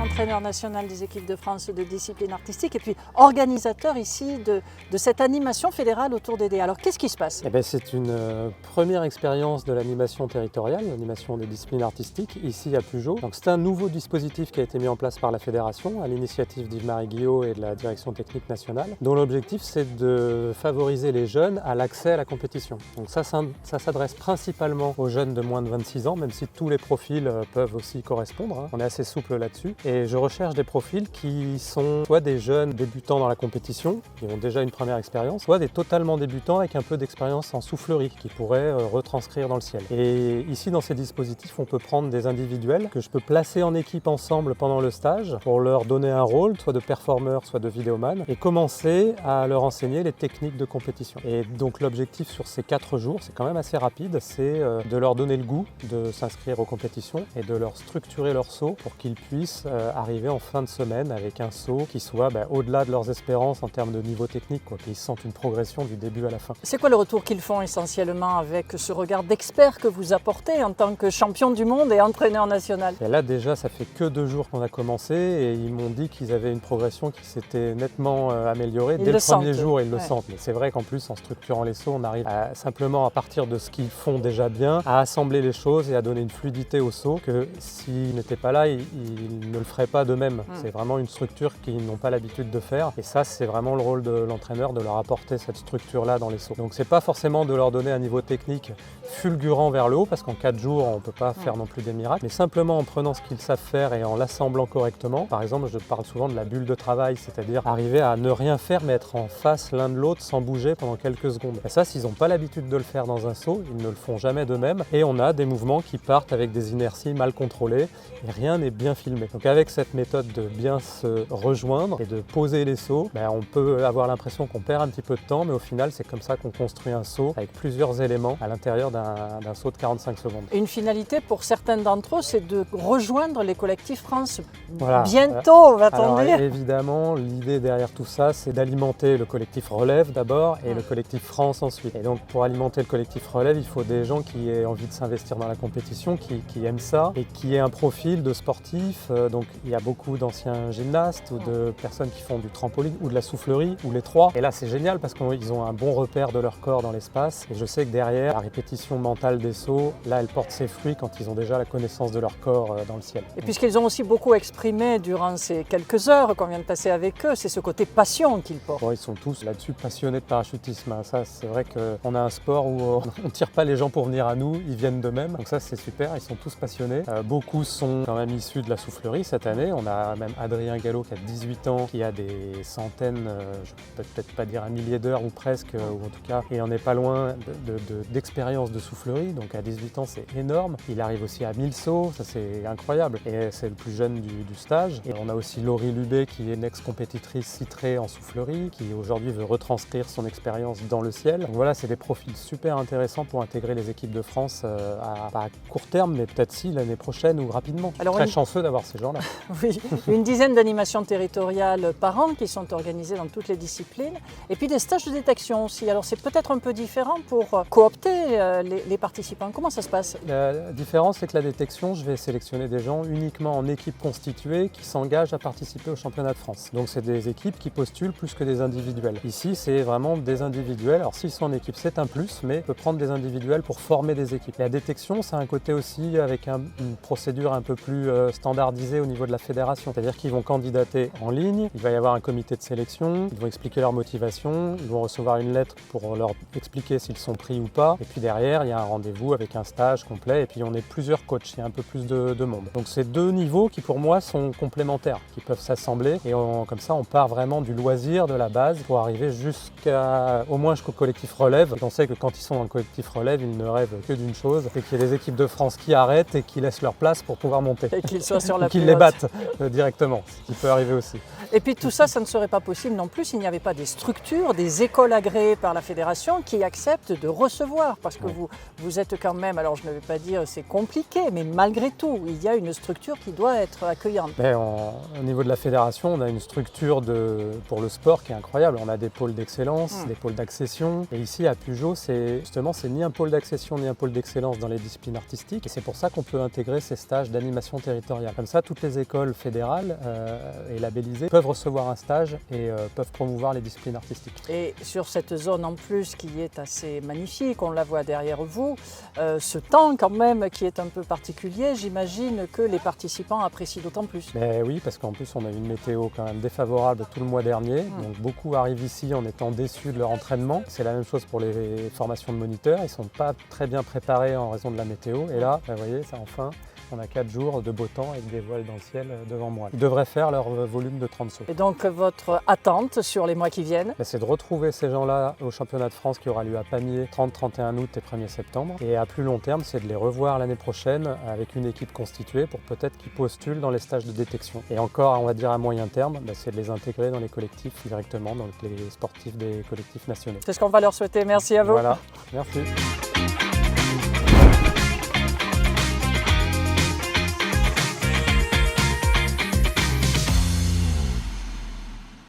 entraîneur national des équipes de France de discipline artistique et puis organisateur ici de cette animation fédérale autour des dés. Alors qu'est-ce qui se passe? C'est une première expérience de l'animation territoriale, l'animation des disciplines artistiques, ici à Pugeot. C'est un nouveau dispositif qui a été mis en place par la Fédération à l'initiative d'Yves-Marie Guillot et de la Direction technique nationale, dont l'objectif c'est de favoriser les jeunes à l'accès à la compétition. Donc ça s'adresse principalement aux jeunes de moins de 26 ans, même si tous les profils peuvent aussi correspondre. On est assez souple là-dessus. Et je recherche des profils qui sont soit des jeunes débutants dans la compétition, qui ont déjà une première expérience, soit des totalement débutants avec un peu d'expérience en soufflerie, qui pourraient retranscrire dans le ciel. Et ici, dans ces dispositifs, on peut prendre des individuels que je peux placer en équipe ensemble pendant le stage pour leur donner un rôle, soit de performeur, soit de vidéoman, et commencer à leur enseigner les techniques de compétition. Et donc l'objectif sur ces 4 jours, c'est quand même assez rapide, c'est de leur donner le goût de s'inscrire aux compétitions et de leur structurer leur saut pour qu'ils puissent arriver en fin de semaine avec un saut qui soit au-delà de leurs espérances en termes de niveau technique, qu'ils sentent une progression du début à la fin. C'est quoi le retour qu'ils font essentiellement avec ce regard d'expert que vous apportez en tant que champion du monde et entraîneur national? Et là déjà, ça fait que 2 jours qu'on a commencé et ils m'ont dit qu'ils avaient une progression qui s'était nettement améliorée. Dès le premier jour, ils le sentent. Mais c'est vrai qu'en plus, en structurant les sauts, on arrive simplement à partir de ce qu'ils font déjà bien, à assembler les choses et à donner une fluidité au saut que s'ils n'étaient pas là, ils ne le feraient pas d'eux-mêmes. C'est vraiment une structure qu'ils n'ont pas l'habitude de faire. Et ça, c'est vraiment le rôle de l'entraîneur de leur apporter cette structure-là dans les sauts. Donc c'est pas forcément de leur donner un niveau technique fulgurant vers le haut, parce qu'en 4 jours, on ne peut pas faire non plus des miracles, mais simplement en prenant ce qu'ils savent faire et en l'assemblant correctement. Par exemple, je parle souvent de la bulle de travail, c'est-à-dire arriver à ne rien faire, mais être en face l'un de l'autre sans bouger pendant quelques secondes. Et ça, s'ils n'ont pas l'habitude de le faire dans un saut, ils ne le font jamais d'eux-mêmes. Et on a des mouvements qui partent avec des inerties mal contrôlées et rien n'est bien filmé. Donc avec cette méthode de bien se rejoindre et de poser les sauts, on peut avoir l'impression qu'on perd un petit peu de temps, mais au final, c'est comme ça qu'on construit un saut avec plusieurs éléments à l'intérieur d'un saut de 45 secondes. Une finalité pour certains d'entre eux, c'est de rejoindre les collectifs France. Voilà. Bientôt, va-t-on dire. Évidemment, l'idée derrière tout ça, c'est d'alimenter le collectif Relève d'abord et le collectif France ensuite. Et donc pour alimenter le collectif Relève, il faut des gens qui aient envie de s'investir dans la compétition, qui aiment ça et qui aient un profil de sportif. Donc il y a beaucoup d'anciens gymnastes ou de personnes qui font du trampoline ou de la soufflerie ou les trois. Et là c'est génial parce qu'ils ont un bon repère de leur corps dans l'espace. Et je sais que derrière, la répétition mentale des sauts, là elle porte ses fruits quand ils ont déjà la connaissance de leur corps dans le ciel. Et puisqu'ils ont aussi beaucoup exprimé durant ces quelques heures qu'on vient de passer avec eux, c'est ce côté passion qu'ils portent. Bon, ils sont tous là-dessus passionnés de parachutisme. Ça c'est vrai qu'on a un sport où on ne tire pas les gens pour venir à nous, ils viennent d'eux-mêmes. Donc ça c'est super, ils sont tous passionnés. Beaucoup sont quand même issus de la soufflerie cette année. On a même Adrien Gallo qui a 18 ans, qui a des centaines, je peux peut-être pas dire un millier d'heures ou presque, ou en tout cas, et on n'est pas loin d'expérience de soufflerie. Donc à 18 ans c'est énorme. Il arrive aussi à 1000 sauts, ça c'est incroyable. Et c'est le plus jeune du stage. Et on a aussi Laurie Lubé qui est une ex-compétitrice citrée en soufflerie, qui aujourd'hui veut retranscrire son expérience dans le ciel. Donc voilà, c'est des profils super intéressants pour intégrer les équipes de France pas à court terme, mais peut-être si l'année prochaine ou rapidement. Alors, très chanceux d'avoir ces gens-là. Oui, une dizaine d'animations territoriales par an qui sont organisées dans toutes les disciplines. Et puis des stages de détection aussi. Alors c'est peut-être un peu différent pour coopter les participants. Comment ça se passe? La différence, c'est que la détection, je vais sélectionner des gens uniquement en équipe constituée qui s'engagent à participer au championnat de France. Donc c'est des équipes qui postulent plus que des individuels. Ici, c'est vraiment des individuels. Alors s'ils sont en équipe, c'est un plus, mais on peut prendre des individuels pour former des équipes. La détection, c'est un côté aussi avec une procédure un peu plus standardisée au niveau de la fédération. C'est-à-dire qu'ils vont candidater en ligne, il va y avoir un comité de sélection, ils vont expliquer leur motivation, ils vont recevoir une lettre pour leur expliquer s'ils sont pris ou pas. Et puis derrière, il y a un rendez-vous avec un stage complet et puis on est plusieurs coachs, il y a un peu plus de monde. Donc c'est 2 niveaux qui pour moi sont complémentaires, qui peuvent s'assembler et comme ça on part vraiment du loisir, de la base, pour arriver au moins jusqu'au collectif Relève. Et on sait que quand ils sont dans le collectif Relève, ils ne rêvent que d'une chose, c'est qu'il y ait des équipes de France qui arrêtent et qui laissent leur place pour pouvoir monter. Et qu'ils soient sur la qu'ils les battent directement, ce qui peut arriver aussi. Et puis tout ça ne serait pas possible non plus s'il n'y avait pas des structures, des écoles agréées par la fédération qui acceptent de recevoir. Parce que vous êtes quand même, alors je ne vais pas dire c'est compliqué, mais malgré tout, il y a une structure qui doit être accueillante. Au niveau de la fédération, on a une structure pour le sport qui est incroyable. On a des pôles d'excellence, des pôles d'accession. Et ici à Pugeot, c'est ni un pôle d'accession ni un pôle d'excellence dans les disciplines artistiques. Et c'est pour ça qu'on peut intégrer ces stages d'animation territoriale. Comme ça, toutes les grandes écoles fédérales et labellisées peuvent recevoir un stage et peuvent promouvoir les disciplines artistiques. Et sur cette zone en plus qui est assez magnifique, on la voit derrière vous, ce temps quand même qui est un peu particulier, j'imagine que les participants apprécient d'autant plus. Mais oui, parce qu'en plus on a eu une météo quand même défavorable tout le mois dernier, donc beaucoup arrivent ici en étant déçus de leur entraînement. C'est la même chose pour les formations de moniteurs, ils ne sont pas très bien préparés en raison de la météo et là, vous voyez, ça enfin, on a 4 jours de beau temps avec des voiles dans le ciel devant moi. Ils devraient faire leur volume de 30 sauts. Et donc votre attente sur les mois qui viennent? C'est de retrouver ces gens-là au championnat de France qui aura lieu à Pamiers 30-31 août et 1er septembre. Et à plus long terme, c'est de les revoir l'année prochaine avec une équipe constituée pour peut-être qu'ils postulent dans les stages de détection. Et encore, on va dire à moyen terme, c'est de les intégrer dans les collectifs directement, donc les sportifs des collectifs nationaux. C'est ce qu'on va leur souhaiter. Merci à vous. Voilà, merci.